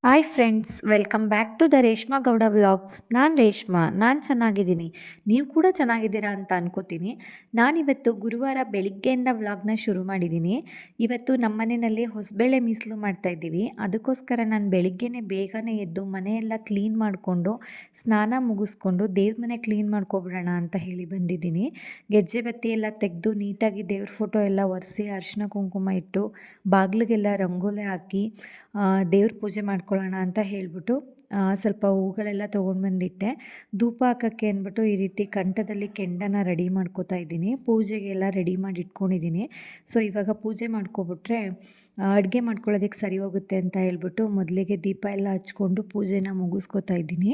Hi friends, welcome back to the Reshma Gowda vlogs. ನಾನು ರೇಷ್ಮಾ, ನಾನು ಚೆನ್ನಾಗಿದ್ದೀನಿ. ನೀವು ಕೂಡ ಚೆನ್ನಾಗಿದ್ದೀರಾ ಅಂತ ಅನ್ಕೋತೀನಿ. ನಾನಿವತ್ತು ಗುರುವಾರ ಬೆಳಿಗ್ಗೆಯಿಂದ ವ್ಲಾಗ್ನ ಶುರು ಮಾಡಿದ್ದೀನಿ. ಇವತ್ತು ನಮ್ಮ ಮನೆಯಲ್ಲಿ ಹೊಸಬೇಳೆ ಮೀಸಲು ಮಾಡ್ತಾಯಿದ್ದೀವಿ. ಅದಕ್ಕೋಸ್ಕರ ನಾನು ಬೆಳಿಗ್ಗೆನೇ ಬೇಗನೆ ಎದ್ದು ಮನೆಯೆಲ್ಲ ಕ್ಲೀನ್ ಮಾಡಿಕೊಂಡು ಸ್ನಾನ ಮುಗಿಸ್ಕೊಂಡು ದೇವ್ರ ಮನೆ ಕ್ಲೀನ್ ಮಾಡ್ಕೊಬಿಡೋಣ ಅಂತ ಹೇಳಿ ಬಂದಿದ್ದೀನಿ. ಗೆಜ್ಜೆ ಬತ್ತಿ ಎಲ್ಲ ತೆಗೆದು ನೀಟಾಗಿ ದೇವ್ರ ಫೋಟೋ ಎಲ್ಲ ಒರೆಸಿ ಅರಿಶಿನ ಕುಂಕುಮ ಇಟ್ಟು ಬಾಗಿಲಿಗೆಲ್ಲ ರಂಗೋಲಿ ಹಾಕಿ ದೇವ್ರ ಪೂಜೆ ಮಾಡ್ಕೊಳ್ಳೋಣ ಅಂತ ಹೇಳಿಬಿಟ್ಟು ಸ್ವಲ್ಪ ಹೂಗಳೆಲ್ಲ ತೊಗೊಂಡು ಬಂದಿಟ್ಟೆ. ಧೂಪ ಹಾಕೋಕ್ಕೆ ಅಂದ್ಬಿಟ್ಟು ಈ ರೀತಿ ಕಂಠದಲ್ಲಿ ಕೆಂಡನ ರೆಡಿ ಮಾಡ್ಕೋತಾ ಇದ್ದೀನಿ. ಪೂಜೆಗೆಲ್ಲ ರೆಡಿ ಮಾಡಿ ಇಟ್ಕೊಂಡಿದ್ದೀನಿ. ಸೊ ಇವಾಗ ಪೂಜೆ ಮಾಡ್ಕೊಬಿಟ್ರೆ ಅಡುಗೆ ಮಾಡ್ಕೊಳ್ಳೋದಕ್ಕೆ ಸರಿ ಹೋಗುತ್ತೆ ಅಂತ ಹೇಳ್ಬಿಟ್ಟು ಮೊದಲಿಗೆ ದೀಪ ಎಲ್ಲ ಹಚ್ಕೊಂಡು ಪೂಜೆನ ಮುಗಿಸ್ಕೊತಾ ಇದ್ದೀನಿ.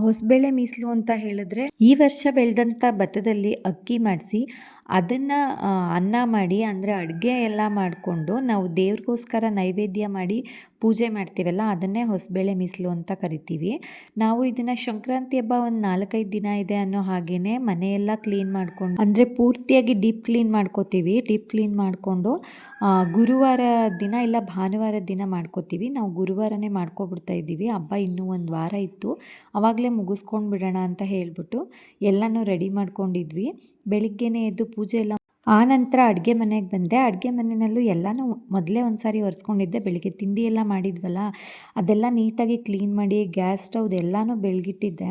ಹೊಸಬೇಳೆ ಮೀಸಲು ಅಂತ ಹೇಳಿದ್ರೆ ಈ ವರ್ಷ ಬೆಳೆದಂಥ ಭತ್ತದಲ್ಲಿ ಅಕ್ಕಿ ಮಾಡಿಸಿ ಅದನ್ನು ಅನ್ನ ಮಾಡಿ, ಅಂದರೆ ಅಡುಗೆ ಎಲ್ಲ ಮಾಡಿಕೊಂಡು ನಾವು ದೇವ್ರಿಗೋಸ್ಕರ ನೈವೇದ್ಯ ಮಾಡಿ ಪೂಜೆ ಮಾಡ್ತೀವಲ್ಲ, ಅದನ್ನೇ ಹೊಸಬೇಳೆ ಮೀಸಲು ಅಂತ ಕರಿತೀವಿ. ನಾವು ಇದನ್ನು ಸಂಕ್ರಾಂತಿ ಹಬ್ಬ ಒಂದು 4-5 ದಿನ ಇದೆ ಅನ್ನೋ ಹಾಗೆಯೇ ಮನೆಯೆಲ್ಲ ಕ್ಲೀನ್ ಮಾಡ್ಕೊಂಡು, ಅಂದರೆ ಪೂರ್ತಿಯಾಗಿ ಡೀಪ್ ಕ್ಲೀನ್ ಮಾಡ್ಕೋತೀವಿ. ಡೀಪ್ ಕ್ಲೀನ್ ಮಾಡಿಕೊಂಡು ಗುರುವಾರ ದಿನ ಇಲ್ಲ ಭಾನುವಾರ ದಿನ ಮಾಡ್ಕೋತೀವಿ. ನಾವು ಗುರುವಾರನೇ ಮಾಡ್ಕೊಬಿಡ್ತಾ ಇದ್ದೀವಿ. ಹಬ್ಬ ಇನ್ನೂ ಒಂದು ವಾರ ಇತ್ತು, ಆವಾಗಲೇ ಮುಗಿಸ್ಕೊಂಡು ಬಿಡೋಣ ಅಂತ ಹೇಳಿಬಿಟ್ಟು ಎಲ್ಲನೂ ರೆಡಿ ಮಾಡ್ಕೊಂಡಿದ್ವಿ. ಬೆಳಿಗ್ಗೆನೇ ಎದ್ದು ಪೂಜೆ ಎಲ್ಲ ಆ ನಂತರ ಅಡುಗೆ ಮನೆಗೆ ಬಂದೆ. ಅಡುಗೆ ಮನೆಯಲ್ಲೂ ಎಲ್ಲನೂ ಮೊದಲೇ ಒಂದು ಸಾರಿ ಒರೆಸ್ಕೊಂಡಿದ್ದೆ. ಬೆಳಿಗ್ಗೆ ತಿಂಡಿ ಎಲ್ಲ ಮಾಡಿದ್ವಲ್ಲ, ಅದೆಲ್ಲ ನೀಟಾಗಿ ಕ್ಲೀನ್ ಮಾಡಿ ಗ್ಯಾಸ್ ಸ್ಟವ್ದು ಎಲ್ಲನೂ ಬೆಳಗಿಟ್ಟಿದ್ದೆ.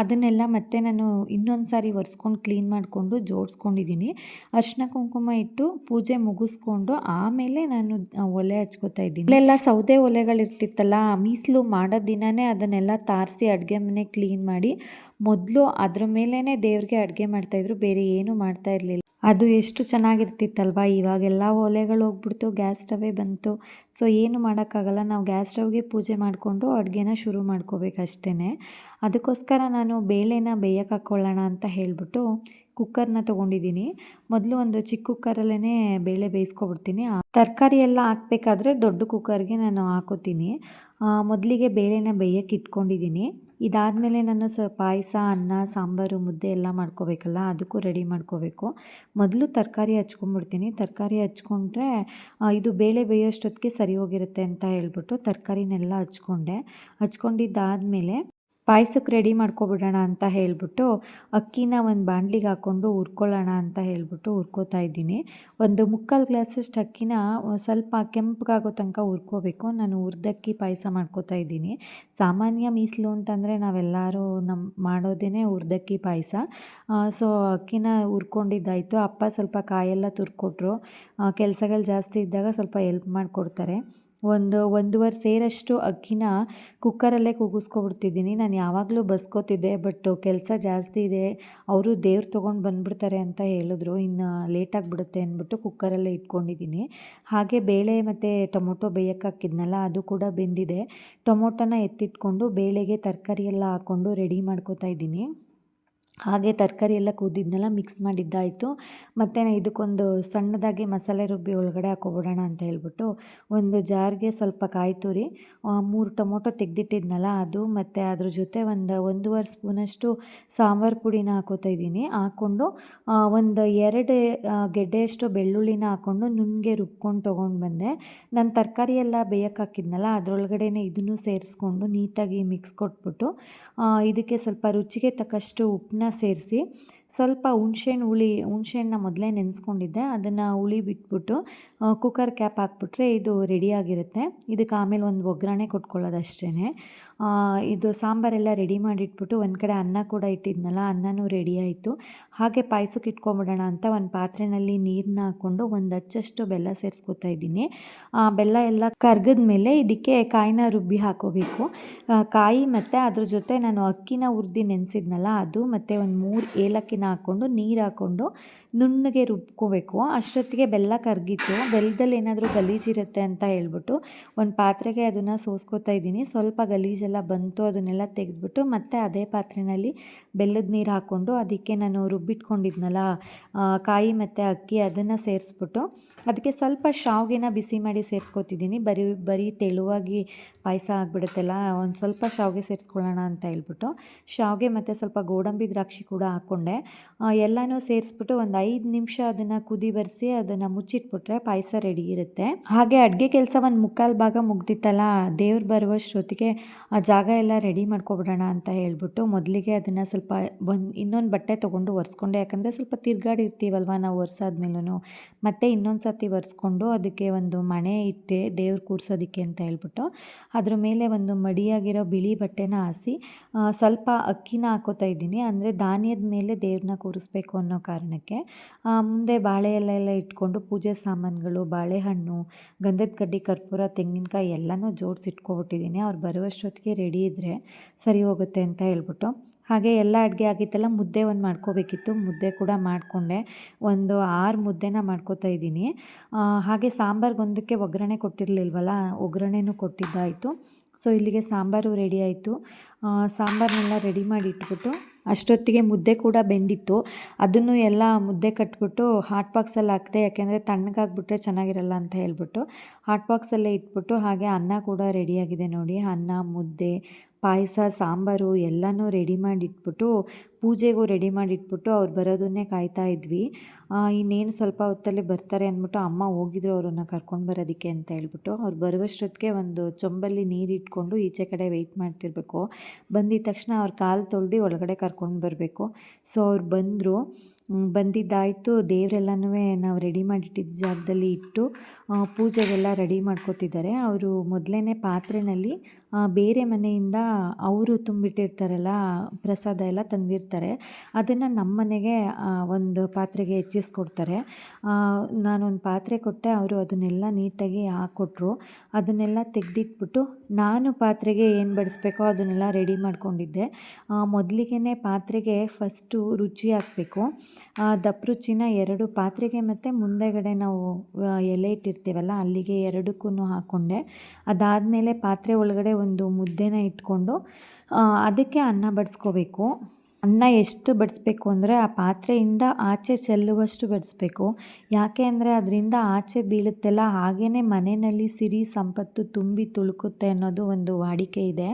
ಅದನ್ನೆಲ್ಲ ಮತ್ತೆ ನಾನು ಇನ್ನೊಂದು ಸಾರಿ ಒರೆಸ್ಕೊಂಡು ಕ್ಲೀನ್ ಮಾಡಿಕೊಂಡು ಜೋಡಿಸ್ಕೊಂಡಿದ್ದೀನಿ. ಅರಿಶಿನ ಕುಂಕುಮ ಇಟ್ಟು ಪೂಜೆ ಮುಗಿಸ್ಕೊಂಡು ಆಮೇಲೆ ನಾನು ಒಲೆ ಹಚ್ಕೋತಾ ಇದ್ದೀನಿ. ಇಲ್ಲೆಲ್ಲ ಸೌದೆ ಒಲೆಗಳಿರ್ತಿತ್ತಲ್ಲ, ಮೀಸಲು ಮಾಡೋ ದಿನವೇ ಅದನ್ನೆಲ್ಲ ತಾರಿಸಿ ಅಡುಗೆ ಮನೆ ಕ್ಲೀನ್ ಮಾಡಿ ಮೊದಲು ಅದ್ರ ಮೇಲೇ ದೇವ್ರಿಗೆ ಅಡುಗೆ ಮಾಡ್ತಾಯಿದ್ರು, ಬೇರೆ ಏನೂ ಮಾಡ್ತಾ ಇರಲಿಲ್ಲ. ಅದು ಎಷ್ಟು ಚೆನ್ನಾಗಿರ್ತಿತ್ತಲ್ವ. ಇವಾಗೆಲ್ಲ ಒಲೆಗಳು ಹೋಗ್ಬಿಡ್ತು, ಗ್ಯಾಸ್ ಸ್ಟವೇ ಬಂತು. ಸೊ ಏನು ಮಾಡೋಕ್ಕಾಗಲ್ಲ, ನಾವು ಗ್ಯಾಸ್ ಸ್ಟವ್ಗೆ ಪೂಜೆ ಮಾಡಿಕೊಂಡು ಅಡುಗೆನ ಶುರು ಮಾಡ್ಕೋಬೇಕಷ್ಟೇ. ಅದಕ್ಕೋಸ್ಕರ ನಾನು ಬೇಳೆನ ಬೇಯಕ್ಕೆ ಹಾಕ್ಕೊಳ್ಳೋಣ ಅಂತ ಹೇಳಿಬಿಟ್ಟು ಕುಕ್ಕರ್ನ ತೊಗೊಂಡಿದ್ದೀನಿ. ಮೊದಲು ಒಂದು ಚಿಕ್ಕ ಕುಕ್ಕರಲ್ಲೇ ಬೇಳೆ ಬೇಯಿಸ್ಕೊಬಿಡ್ತೀನಿ. ತರಕಾರಿ ಎಲ್ಲ ಹಾಕಬೇಕಾದ್ರೆ ದೊಡ್ಡ ಕುಕ್ಕರ್ಗೆ ನಾನು ಹಾಕೋತೀನಿ. ಮೊದಲಿಗೆ ಬೇಳೆನ ಬೇಯಕ್ಕೆ ಇಟ್ಕೊಂಡಿದ್ದೀನಿ. ಇದಾದಮೇಲೆ ನಾನು ಪಾಯಸ, ಅನ್ನ, ಸಾಂಬಾರು, ಮುದ್ದೆ ಎಲ್ಲ ಮಾಡ್ಕೋಬೇಕಲ್ಲ, ಅದಕ್ಕೂ ರೆಡಿ ಮಾಡ್ಕೋಬೇಕು. ಮೊದಲು ತರಕಾರಿ ಹಚ್ಕೊಂಡ್ಬಿಡ್ತೀನಿ. ತರಕಾರಿ ಹಚ್ಕೊಂಡ್ರೆ ಇದು ಬೇಳೆ ಬೇಯೋಷ್ಟೊತ್ತಿಗೆ ಸರಿ ಹೋಗಿರುತ್ತೆ ಅಂತ ಹೇಳ್ಬಿಟ್ಟು ತರಕಾರಿನೆಲ್ಲ ಹಚ್ಕೊಂಡಿದ್ದಾದಮೇಲೆ ಪಾಯಸಕ್ಕೆ ರೆಡಿ ಮಾಡ್ಕೊಬಿಡೋಣ ಅಂತ ಹೇಳಿಬಿಟ್ಟು ಅಕ್ಕಿನ ಒಂದು ಬಾಣಲಿಗೆ ಹಾಕ್ಕೊಂಡು ಹುರ್ಕೊಳ್ಳೋಣ ಅಂತ ಹೇಳಿಬಿಟ್ಟು ಹುರ್ಕೋತಾ ಇದ್ದೀನಿ. ಒಂದು 3/4 ಗ್ಲಾಸಷ್ಟು ಅಕ್ಕಿನ ಸ್ವಲ್ಪ ಕೆಂಪಗಾಗೋ ತನಕ ಹುರ್ಕೋಬೇಕು. ನಾನು ಹುರ್ದಕ್ಕಿ ಪಾಯಸ ಮಾಡ್ಕೋತಾ ಇದ್ದೀನಿ. ಸಾಮಾನ್ಯ ಮೀಸಲು ಅಂತಂದರೆ ನಾವೆಲ್ಲರೂ ಮಾಡೋದೇ ಹುರ್ದಕ್ಕಿ ಪಾಯಸ. ಸೊ ಅಕ್ಕಿನ ಹುರ್ಕೊಂಡಿದ್ದಾಯಿತು. ಅಪ್ಪ ಸ್ವಲ್ಪ ಕಾಯೆಲ್ಲ ತುರ್ಕೊಟ್ರು. ಕೆಲಸಗಳು ಜಾಸ್ತಿ ಇದ್ದಾಗ ಸ್ವಲ್ಪ ಹೆಲ್ಪ್ ಮಾಡಿಕೊಡ್ತಾರೆ. ಒಂದೂವರೆ ಸೇರಷ್ಟು ಅಕ್ಕಿನ ಕುಕ್ಕರಲ್ಲೇ ಕೂಗಿಸ್ಕೊಬಿಡ್ತಿದ್ದೀನಿ. ನಾನು ಯಾವಾಗಲೂ ಬಸ್ಕೋತಿದ್ದೆ, ಬಟ್ ಕೆಲಸ ಜಾಸ್ತಿ ಇದೆ, ಅವರು ದೇವ್ರು ತೊಗೊಂಡು ಬಂದುಬಿಡ್ತಾರೆ ಅಂತ ಹೇಳಿದ್ರು, ಇನ್ನು ಲೇಟಾಗಿಬಿಡುತ್ತೆ ಅಂದ್ಬಿಟ್ಟು ಕುಕ್ಕರಲ್ಲೇ ಇಟ್ಕೊಂಡಿದ್ದೀನಿ. ಹಾಗೆ ಬೇಳೆ ಮತ್ತು ಟೊಮೊಟೊ ಬೇಯಕ್ಕೆ ಹಾಕಿದ್ನಲ್ಲ, ಅದು ಕೂಡ ಬೆಂದಿದೆ. ಟೊಮೊಟೊನ ಎತ್ತಿಟ್ಕೊಂಡು ಬೇಳೆಗೆ ತರಕಾರಿ ಎಲ್ಲ ಹಾಕ್ಕೊಂಡು ರೆಡಿ ಮಾಡ್ಕೋತಾ ಇದ್ದೀನಿ. ಹಾಗೆ ತರಕಾರಿ ಎಲ್ಲ ಕುದಿದ್ನೆಲ್ಲ ಮಿಕ್ಸ್ ಮಾಡಿದ್ದಾಯಿತು. ಮತ್ತು ಇದಕ್ಕೊಂದು ಸಣ್ಣದಾಗಿ ಮಸಾಲೆ ರುಬ್ಬಿ ಒಳಗಡೆ ಹಾಕ್ಕೊಬಿಡೋಣ ಅಂತ ಹೇಳ್ಬಿಟ್ಟು ಒಂದು ಜಾರ್ಗೆ ಸ್ವಲ್ಪ ಕಾಯಿ ತುರಿ, 3 ಟೊಮೊಟೊ ತೆಗೆದಿಟ್ಟಿದ್ನಲ್ಲ ಅದು, ಮತ್ತು ಅದ್ರ ಜೊತೆ ಒಂದೂವರೆ ಸ್ಪೂನಷ್ಟು ಸಾಂಬಾರು ಪುಡಿನ ಹಾಕೋತಾ ಇದ್ದೀನಿ. ಹಾಕ್ಕೊಂಡು ಒಂದು 2 ಗೆಡ್ಡೆಯಷ್ಟು ಬೆಳ್ಳುಳ್ಳಿನ ಹಾಕ್ಕೊಂಡು ನುಣ್ಣಗೆ ರುಬ್ಕೊಂಡು ತೊಗೊಂಡು ಬಂದೆ. ನಾನು ತರಕಾರಿ ಎಲ್ಲ ಬೇಯಕ್ಕೆ ಹಾಕಿದ್ನಲ್ಲ, ಅದರೊಳಗಡೆ ಇದನ್ನು ಸೇರಿಸ್ಕೊಂಡು ನೀಟಾಗಿ ಮಿಕ್ಸ್ ಕೊಟ್ಬಿಟ್ಟು ಇದಕ್ಕೆ ಸ್ವಲ್ಪ ರುಚಿಗೆ ತಕ್ಕಷ್ಟು ಉಪ್ಪನ್ನ ಸೇರಿಸಿ, ಸ್ವಲ್ಪ ಹುಣಸೆಹಣ್ಣನ್ನ ಮೊದಲೇ ನೆನೆಸ್ಕೊಂಡಿದ್ದೆ, ಅದನ್ನು ಹುಳಿ ಬಿಟ್ಬಿಟ್ಟು ಕುಕ್ಕರ್ ಕ್ಯಾಪ್ ಹಾಕ್ಬಿಟ್ರೆ ಇದು ರೆಡಿಯಾಗಿರುತ್ತೆ. ಇದಕ್ಕೆ ಆಮೇಲೆ ಒಂದು ಒಗ್ಗರಣೆ ಕೊಟ್ಕೊಳ್ಳೋದು ಅಷ್ಟೇ. ಇದು ಸಾಂಬಾರೆಲ್ಲ ರೆಡಿ ಮಾಡಿಟ್ಬಿಟ್ಟು ಒಂದು ಕಡೆ ಅನ್ನ ಕೂಡ ಇಟ್ಟಿದ್ನಲ್ಲ, ಅನ್ನನೂ ರೆಡಿ ಆಯಿತು. ಹಾಗೆ ಪಾಯಸಕ್ಕೆ ಇಟ್ಕೊಂಬಿಡೋಣ ಅಂತ ಒಂದು ಪಾತ್ರೆಯಲ್ಲಿ ನೀರನ್ನ ಹಾಕ್ಕೊಂಡು ಒಂದು ಅಚ್ಚಷ್ಟು ಬೆಲ್ಲ ಸೇರಿಸ್ಕೊತಾ ಇದ್ದೀನಿ. ಬೆಲ್ಲ ಎಲ್ಲ ಕರ್ಗದ ಮೇಲೆ ಇದಕ್ಕೆ ಕಾಯಿನ ರುಬ್ಬಿ ಹಾಕೋಬೇಕು. ಕಾಯಿ ಮತ್ತು ಅದ್ರ ಜೊತೆ ನಾನು ಅಕ್ಕಿನ ಹುರಿದು ನೆನೆಸಿದ್ನಲ್ಲ ಅದು, ಮತ್ತು ಒಂದು 3 ಏಲಕ್ಕಿನ ಹಾಕ್ಕೊಂಡು ನೀರು ಹಾಕ್ಕೊಂಡು ನುಣ್ಣಗೆ ರುಬ್ಕೋಬೇಕು. ಅಷ್ಟೊತ್ತಿಗೆ ಬೆಲ್ಲ ಕರಗಿತ್ತು. ಬೆಲ್ಲದಲ್ಲಿ ಏನಾದರೂ ಗಲೀಜಿರುತ್ತೆ ಅಂತ ಹೇಳ್ಬಿಟ್ಟು ಒಂದು ಪಾತ್ರೆಗೆ ಅದನ್ನು ಸೋಸ್ಕೋತಾ ಇದ್ದೀನಿ. ಸ್ವಲ್ಪ ಗಲೀಜಾಗಿ ಗಲೀಜೆಲ್ಲ ಬಂತು ಅದನ್ನೆಲ್ಲ ತೆಗೆದ್ಬಿಟ್ಟು ಮತ್ತೆ ಅದೇ ಪಾತ್ರೆಯಲ್ಲಿ ಬೆಲ್ಲದ ನೀರು ಹಾಕ್ಕೊಂಡು ಅದಕ್ಕೆ ನಾನು ರುಬ್ಬಿಟ್ಕೊಂಡಿದ್ನಲ್ಲ ಕಾಯಿ ಮತ್ತು ಅಕ್ಕಿ ಅದನ್ನು ಸೇರಿಸ್ಬಿಟ್ಟು ಅದಕ್ಕೆ ಸ್ವಲ್ಪ ಶಾವಿಗೆನ ಬಿಸಿ ಮಾಡಿ ಸೇರಿಸ್ಕೊತಿದ್ದೀನಿ. ಬರೀ ತೆಳುವಾಗಿ ಪಾಯಸ ಆಗಿಬಿಡುತ್ತಲ್ಲ, ಒಂದು ಸ್ವಲ್ಪ ಶಾವಿಗೆ ಸೇರಿಸ್ಕೊಳ್ಳೋಣ ಅಂತ ಹೇಳ್ಬಿಟ್ಟು ಶಾವಿಗೆ ಮತ್ತು ಸ್ವಲ್ಪ ಗೋಡಂಬಿ ದ್ರಾಕ್ಷಿ ಕೂಡ ಹಾಕ್ಕೊಂಡೆ. ಎಲ್ಲನೂ ಸೇರಿಸ್ಬಿಟ್ಟು ಒಂದು 5 ನಿಮಿಷ ಅದನ್ನು ಕುದಿ ಬರಿಸಿ ಅದನ್ನು ಮುಚ್ಚಿಟ್ಬಿಟ್ರೆ ಪಾಯಸ ರೆಡಿ ಇರುತ್ತೆ. ಹಾಗೆ ಅಡುಗೆ ಕೆಲಸ ಒಂದು 3/4 ಭಾಗ ಮುಗ್ದಿತ್ತಲ್ಲ, ದೇವ್ರು ಬರುವಷ್ಟೊತ್ತಿಗೆ ಆ ಜಾಗ ಎಲ್ಲ ರೆಡಿ ಮಾಡ್ಕೊಬಿಡೋಣ ಅಂತ ಹೇಳ್ಬಿಟ್ಟು ಮೊದಲಿಗೆ ಅದನ್ನು ಸ್ವಲ್ಪ ಇನ್ನೊಂದು ಬಟ್ಟೆ ತೊಗೊಂಡು ಒರೆಸ್ಕೊಂಡೆ. ಯಾಕಂದರೆ ಸ್ವಲ್ಪ ತಿರ್ಗಾಡಿರ್ತೀವಲ್ವ ನಾವು ಒರೆಸಾದ್ಮೇಲೂ, ಮತ್ತು ಇನ್ನೊಂದು ಸರ್ತಿ ಒರೆಸ್ಕೊಂಡು ಅದಕ್ಕೆ ಒಂದು ಮಣೆ ಇಟ್ಟೆ ದೇವ್ರು ಕೂರಿಸೋದಕ್ಕೆ ಅಂತ ಹೇಳ್ಬಿಟ್ಟು ಅದ್ರ ಮೇಲೆ ಒಂದು ಮಡಿಯಾಗಿರೋ ಬಿಳಿ ಬಟ್ಟೆನ ಹಾಸಿ ಸ್ವಲ್ಪ ಅಕ್ಕಿನ ಹಾಕೋತಾ ಇದ್ದೀನಿ. ಅಂದರೆ ಧಾನ್ಯದ ಮೇಲೆ ದೇವ್ರನ್ನ ಕೂರಿಸ್ಬೇಕು ಅನ್ನೋ ಕಾರಣಕ್ಕೆ. ಮುಂದೆ ಬಾಳೆ ಎಲ್ಲ ಇಟ್ಕೊಂಡು ಪೂಜೆ ಸಾಮಾನುಗಳು, ಬಾಳೆಹಣ್ಣು, ಗಂಧದ ಕಡ್ಡಿ, ಕರ್ಪೂರ, ತೆಂಗಿನಕಾಯಿ ಎಲ್ಲನೂ ಜೋಡಿಸಿ ಇಟ್ಕೊಬಿಟ್ಟಿದ್ದೀನಿ. ಅವ್ರು ಬರುವಷ್ಟೊತ್ತಿಗೆ ರೆಡಿ ಇದ್ದರೆ ಸರಿ ಹೋಗುತ್ತೆ ಅಂತ ಹೇಳ್ಬಿಟ್ಟು. ಹಾಗೆ ಎಲ್ಲ ಅಡುಗೆ ಆಗಿತ್ತಲ್ಲ, ಮುದ್ದೆ ಒಂದು ಮಾಡ್ಕೋಬೇಕಿತ್ತು. ಮುದ್ದೆ ಕೂಡ ಮಾಡಿಕೊಂಡೆ. ಒಂದು 6 ಮುದ್ದೆನ ಮಾಡ್ಕೋತಾ ಇದ್ದೀನಿ. ಹಾಗೆ ಸಾಂಬಾರಿಗೊಂದಕ್ಕೆ ಒಗ್ಗರಣೆ ಕೊಟ್ಟಿರಲಿಲ್ವಲ್ಲ, ಒಗ್ಗರಣೆನೂ ಕೊಟ್ಟಿದ್ದಾಯಿತು. ಸೊ ಇಲ್ಲಿಗೆ ಸಾಂಬಾರು ರೆಡಿ ಆಯಿತು. ಸಾಂಬಾರನ್ನೆಲ್ಲ ರೆಡಿ ಮಾಡಿ ಇಟ್ಬಿಟ್ಟು ಅಷ್ಟೊತ್ತಿಗೆ ಮುದ್ದೆ ಕೂಡ ಬೆಂದಿತ್ತು. ಅದನ್ನು ಎಲ್ಲ ಮುದ್ದೆ ಕಟ್ಬಿಟ್ಟು ಹಾಟ್ ಬಾಕ್ಸಲ್ಲಿ ಹಾಕಿದೆ. ಯಾಕೆಂದರೆ ತಣ್ಣಗಾಗ್ಬಿಟ್ರೆ ಚೆನ್ನಾಗಿರಲ್ಲ ಅಂತ ಹೇಳ್ಬಿಟ್ಟು ಹಾಟ್ ಬಾಕ್ಸಲ್ಲೇ ಇಟ್ಬಿಟ್ಟು. ಹಾಗೆ ಅನ್ನ ಕೂಡ ರೆಡಿಯಾಗಿದೆ ನೋಡಿ. ಅನ್ನ, ಮುದ್ದೆ, ಪಾಯಸ, ಸಾಂಬಾರು ಎಲ್ಲನೂ ರೆಡಿ ಮಾಡಿಟ್ಬಿಟ್ಟು ಪೂಜೆಗೂ ರೆಡಿ ಮಾಡಿಟ್ಬಿಟ್ಟು ಅವ್ರು ಬರೋದನ್ನೇ ಕಾಯ್ತಾ ಇದ್ವಿ. ಇನ್ನೇನು ಸ್ವಲ್ಪ ಹೊತ್ತಲ್ಲಿ ಬರ್ತಾರೆ ಅಂದ್ಬಿಟ್ಟು ಅಮ್ಮ ಹೋಗಿದ್ರು ಅವ್ರನ್ನ ಕರ್ಕೊಂಡು ಬರೋದಕ್ಕೆ ಅಂತ ಹೇಳ್ಬಿಟ್ಟು. ಅವ್ರು ಬರುವಷ್ಟೊತ್ತಿಗೆ ಒಂದು ಚೊಂಬಲ್ಲಿ ನೀರಿಟ್ಕೊಂಡು ಈಚೆ ಕಡೆ ವೆಯ್ಟ್ ಮಾಡ್ತಿರ್ಬೇಕು. ಬಂದಿದ ತಕ್ಷಣ ಅವ್ರ ಕಾಲು ತೊಳ್ದು ಒಳಗಡೆ ಕರ್ಕೊಂಡು ಬರಬೇಕು. ಸೊ ಅವ್ರು ಬಂದರು. ಬಂದಿದ್ದಾಯಿತು. ದೇವರೆಲ್ಲನೂ ನಾವು ರೆಡಿ ಮಾಡಿಟ್ಟಿದ್ದ ಜಾಗದಲ್ಲಿ ಇಟ್ಟು ಪೂಜೆಗೆಲ್ಲ ರೆಡಿ ಮಾಡ್ಕೋತಿದ್ದಾರೆ. ಅವರು ಮೊದಲೇ ಪಾತ್ರೆಯಲ್ಲಿ ಬೇರೆ ಮನೆಯಿಂದ ಅವರು ತುಂಬಿಟ್ಟಿರ್ತಾರಲ್ಲ ಪ್ರಸಾದ ಎಲ್ಲ ತಂದಿರ್ತಾರೆ. ಅದನ್ನು ನಮ್ಮ ಮನೆಗೆ ಒಂದು ಪಾತ್ರೆಗೆ ಹೆಚ್ಚಿಸ್ಕೊಡ್ತಾರೆ. ನಾನೊಂದು ಪಾತ್ರೆ ಕೊಟ್ಟೆ, ಅವರು ಅದನ್ನೆಲ್ಲ ನೀಟಾಗಿ ಹಾಕ್ಕೊಟ್ರು. ಅದನ್ನೆಲ್ಲ ತೆಗೆದಿಟ್ಬಿಟ್ಟು ನಾನು ಪಾತ್ರೆಗೆ ಏನು ಬಡಿಸ್ಬೇಕೋ ಅದನ್ನೆಲ್ಲ ರೆಡಿ ಮಾಡ್ಕೊಂಡಿದ್ದೆ. ಮೊದಲಿಗೆ ಪಾತ್ರೆಗೆ ಫಸ್ಟು ರುಚಿ ಹಾಕಬೇಕು. ದಪ್ಪ ರುಚಿನ 2 ಪಾತ್ರೆಗೆ ಮತ್ತು ಮುಂದೆಗಡೆ ನಾವು ಎಲೆ ಇಟ್ಟಿರ್ತೀವಲ್ಲ ಅಲ್ಲಿಗೆ 2ಕ್ಕೂ ಹಾಕ್ಕೊಂಡೆ. ಅದಾದಮೇಲೆ ಪಾತ್ರೆ ಒಳಗಡೆ ಒಂದು ಮುದ್ದೆನ ಇಟ್ಕೊಂಡು ಅದಕ್ಕೆ ಅನ್ನ ಬಡಿಸ್ಕೋಬೇಕು. ಅನ್ನ ಎಷ್ಟು ಬಡಿಸ್ಬೇಕು ಅಂದರೆ ಆ ಪಾತ್ರೆಯಿಂದ ಆಚೆ ಚೆಲ್ಲುವಷ್ಟು ಬಡಿಸ್ಬೇಕು. ಯಾಕೆ ಅಂದರೆ ಅದರಿಂದ ಆಚೆ ಬೀಳುತ್ತೆಲ್ಲ, ಹಾಗೆಯೇ ಮನೆಯಲ್ಲಿ ಸಿರಿ ಸಂಪತ್ತು ತುಂಬಿ ತುಳುಕುತ್ತೆ ಅನ್ನೋದು ಒಂದು ವಾಡಿಕೆ ಇದೆ.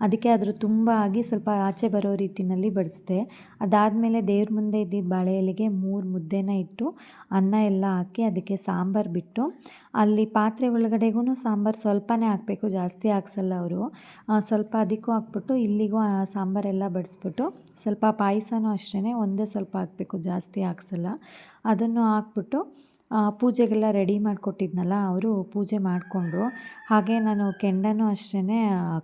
ಅದಕ್ಕೆ ಅದ್ರ ತುಂಬ ಆಗಿ ಸ್ವಲ್ಪ ಆಚೆ ಬರೋ ರೀತಿಯಲ್ಲಿ ಬಡಿಸ್ದೆ. ಅದಾದಮೇಲೆ ದೇವ್ರ ಮುಂದೆ ಇದ್ದಿದ್ದ ಬಾಳೆ ಎಲೆಗೆ 3 ಮುದ್ದೆನ ಇಟ್ಟು ಅನ್ನ ಎಲ್ಲ ಹಾಕಿ ಅದಕ್ಕೆ ಸಾಂಬಾರು ಬಿಟ್ಟು, ಅಲ್ಲಿ ಪಾತ್ರೆ ಒಳಗಡೆಗೂ ಸಾಂಬಾರು ಸ್ವಲ್ಪನೇ ಹಾಕಬೇಕು, ಜಾಸ್ತಿ ಹಾಕ್ಸಲ್ಲ ಅವರು. ಸ್ವಲ್ಪ ಅದಕ್ಕೂ ಹಾಕ್ಬಿಟ್ಟು ಇಲ್ಲಿಗೂ ಸಾಂಬಾರೆಲ್ಲ ಬಡಿಸ್ಬಿಟ್ಟು ಸ್ವಲ್ಪ ಪಾಯಸನೂ ಅಷ್ಟೇ ಒಂದೇ ಸ್ವಲ್ಪ ಹಾಕಬೇಕು, ಜಾಸ್ತಿ ಹಾಕ್ಸಲ್ಲ. ಅದನ್ನು ಹಾಕ್ಬಿಟ್ಟು ಪೂಜೆಗೆಲ್ಲ ರೆಡಿ ಮಾಡಿಕೊಟ್ಟಿದ್ನಲ್ಲ, ಅವರು ಪೂಜೆ ಮಾಡಿಕೊಂಡ್ರು. ಹಾಗೆ ನಾನು ಕೆಂಡನೂ ಅಷ್ಟೇ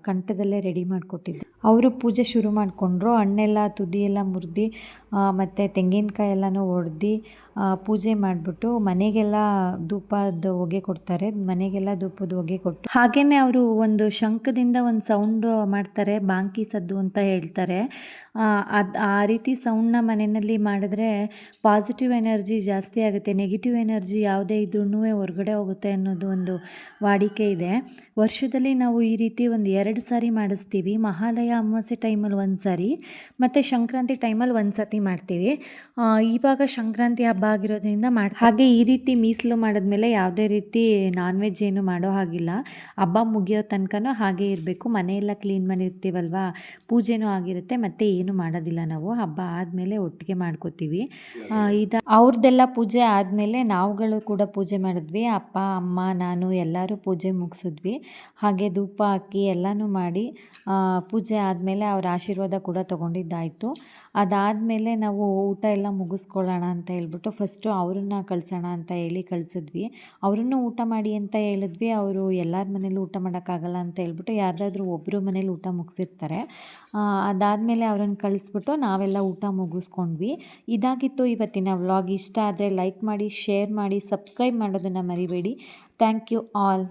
ಕಂಠದಲ್ಲೇ ರೆಡಿ ಮಾಡಿಕೊಟ್ಟಿದ್ದೆ. ಅವರು ಪೂಜೆ ಶುರು ಮಾಡಿಕೊಂಡ್ರು. ಹಣ್ಣೆಲ್ಲ ತುದಿಯೆಲ್ಲ ಮುರಿದು ಮತ್ತು ತೆಂಗಿನಕಾಯಿ ಎಲ್ಲನೂ ಒಡೆದು ಪೂಜೆ ಮಾಡಿಬಿಟ್ಟು ಮನೆಗೆಲ್ಲ ಧೂಪದ ಹೊಗೆ ಕೊಡ್ತಾರೆ. ಮನೆಗೆಲ್ಲ ಧೂಪದ ಹೊಗೆ ಕೊಟ್ಟು ಹಾಗೆಯೇ ಅವರು ಒಂದು ಶಂಖದಿಂದ ಒಂದು ಸೌಂಡು ಮಾಡ್ತಾರೆ, ಬಾಂಕಿ ಸದ್ದು ಅಂತ ಹೇಳ್ತಾರೆ. ಆ ರೀತಿ ಸೌಂಡನ್ನ ಮನೆಯಲ್ಲಿ ಮಾಡಿದ್ರೆ ಪಾಸಿಟಿವ್ ಎನರ್ಜಿ ಜಾಸ್ತಿ ಆಗುತ್ತೆ. ನೆಗೆಟಿವ್ ಎನರ್ಜಿ ಯಾವುದೇ ಇದ್ರೂ ಹೊರಗಡೆ ಹೋಗುತ್ತೆ ಅನ್ನೋದು ಒಂದು ವಾಡಿಕೆ ಇದೆ. ವರ್ಷದಲ್ಲಿ ನಾವು ಈ ರೀತಿ ಒಂದು 2 ಸಾರಿ ಮಾಡಿಸ್ತೀವಿ. ಮಹಾಲಯ ಅಮಾವಾಸ್ಯೆ ಟೈಮಲ್ಲಿ 1 ಸಾರಿ ಮತ್ತು ಸಂಕ್ರಾಂತಿ ಟೈಮಲ್ಲಿ 1 ಸತಿ ಮಾಡ್ತೀವಿ. ಇವಾಗ ಸಂಕ್ರಾಂತಿ ಹಬ್ಬ ಆಗಿರೋದ್ರಿಂದ ಹಾಗೆ ಈ ರೀತಿ ಮೀಸಲು ಮಾಡಿದ್ಮೇಲೆ ಯಾವುದೇ ರೀತಿ ನಾನ್ ವೆಜ್ ಏನು ಮಾಡೋ ಹಾಗಿಲ್ಲ. ಹಬ್ಬ ಮುಗಿಯೋ ತನಕನೂ ಹಾಗೆ ಇರಬೇಕು. ಮನೆಯೆಲ್ಲ ಕ್ಲೀನ್ ಮಾಡಿರ್ತೀವಲ್ವ, ಪೂಜೆನೂ ಆಗಿರುತ್ತೆ, ಮತ್ತು ಏನು ಮಾಡೋದಿಲ್ಲ. ನಾವು ಹಬ್ಬ ಆದಮೇಲೆ ಒಟ್ಟಿಗೆ ಮಾಡ್ಕೋತೀವಿ. ಅವ್ರದ್ದೆಲ್ಲ ಪೂಜೆ ಆದಮೇಲೆ ನಾವುಗಳು ಕೂಡ ಪೂಜೆ ಮಾಡಿದ್ವಿ. ಅಪ್ಪ, ಅಮ್ಮ, ನಾನು ಎಲ್ಲರೂ ಪೂಜೆ ಮುಗಿಸಿದ್ವಿ. ಹಾಗೆ ಧೂಪ ಹಾಕಿ ಎಲ್ಲನೂ ಮಾಡಿ ಪೂಜೆ ಆದಮೇಲೆ ಅವ್ರ ಆಶೀರ್ವಾದ ಕೂಡ ತೊಗೊಂಡಿದ್ದಾಯಿತು. ಅದಾದಮೇಲೆ ನಾವು ಊಟ ಎಲ್ಲ ಮುಗಿಸ್ಕೊಳ್ಳೋಣ ಅಂತ ಹೇಳ್ಬಿಟ್ಟು ಫಸ್ಟು ಅವ್ರನ್ನ ಕಳಿಸೋಣ ಅಂತ ಹೇಳಿ ಕಳಿಸಿದ್ವಿ. ಅವ್ರನ್ನೂ ಊಟ ಮಾಡಿ ಅಂತ ಹೇಳಿದ್ವಿ. ಅವರು ಎಲ್ಲರ ಮನೇಲೂ ಊಟ ಮಾಡೋಕ್ಕಾಗಲ್ಲ ಅಂತ ಹೇಳ್ಬಿಟ್ಟು ಯಾರ್ದಾದ್ರೂ ಒಬ್ಬರು ಮನೇಲಿ ಊಟ ಮುಗಿಸಿರ್ತಾರೆ. ಅದಾದಮೇಲೆ ಅವ್ರನ್ನ ಕಳಿಸ್ಬಿಟ್ಟು ನಾವೆಲ್ಲ ಊಟ ಮುಗಿಸ್ಕೊಂಡ್ವಿ. ಇದಾಗಿತ್ತು ಇವತ್ತಿನ ವ್ಲಾಗ್. ಇಷ್ಟ ಆದರೆ ಲೈಕ್ ಮಾಡಿ, ಶೇರ್ ಮಾಡಿ, ಸಬ್ಸ್ಕ್ರೈಬ್ ಮಾಡೋದನ್ನು ಮರಿಬೇಡಿ. Thank you all.